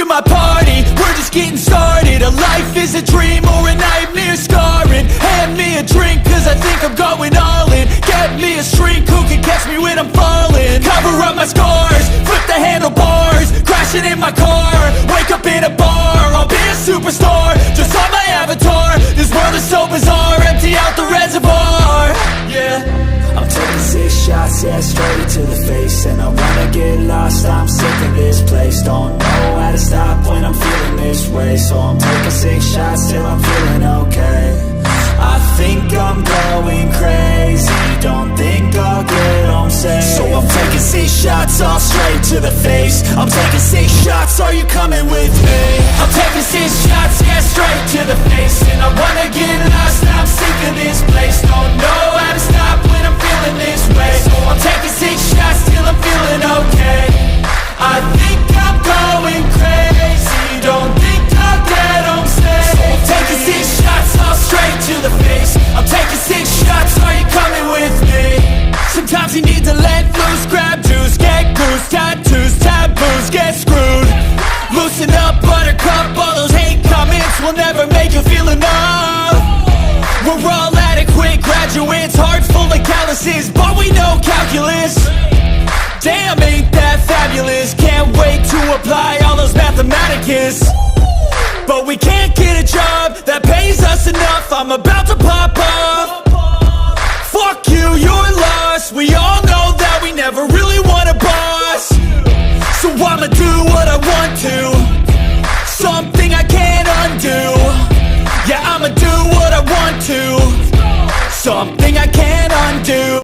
my party, we're just getting started. A life is a dream or a nightmare scarring. Hand me a drink cause I think I'm going all in. Get me a shrink who can catch me when I'm falling. Cover up my scars, flip the handlebars, crashing in my car, wake up in a bar. I'll be a superstar, just on my avatar. This world is so bizarre, empty out the reservoir. Yeah, I'm taking 6 shots, yeah, straight to the face. And I wanna get lost, I'm sick of this place. Don't know how to stop when I'm feeling this way. So I'm taking 6 shots till I'm feeling okay. I think I'm going crazy, don't think I'll get home safe. So I'm taking 6 shots, all straight to the face. I'm taking 6 shots, are you coming with me? I'm taking 6 shots, yeah, straight to the face. And I wanna get lost, I'm sick of this place. Don't know how to stop when I'm feeling this way. So I'm taking 6 shots till I'm feeling okay. I think I'm going crazy, don't think I'll get home safe. So I'm taking 6 shots, all straight to the face. I'm taking 6 shots, are you coming with me? Sometimes you need to let loose, grab juice, get goose, tattoos, taboos, get screwed. Loosen up, buttercup, all those hate comments will never make you feel enough. We're all adequate graduates, hearts full of calluses, but we know calculus. Damn, ain't that fabulous? Can't wait to apply all those mathematicus. But we can't get a job that pays us enough. I'm about to pop off. Fuck you, you're lost. We all know that we never really want a boss. So I'ma do what I want to, something I can't undo. Yeah, I'ma do what I want to, something I can't undo.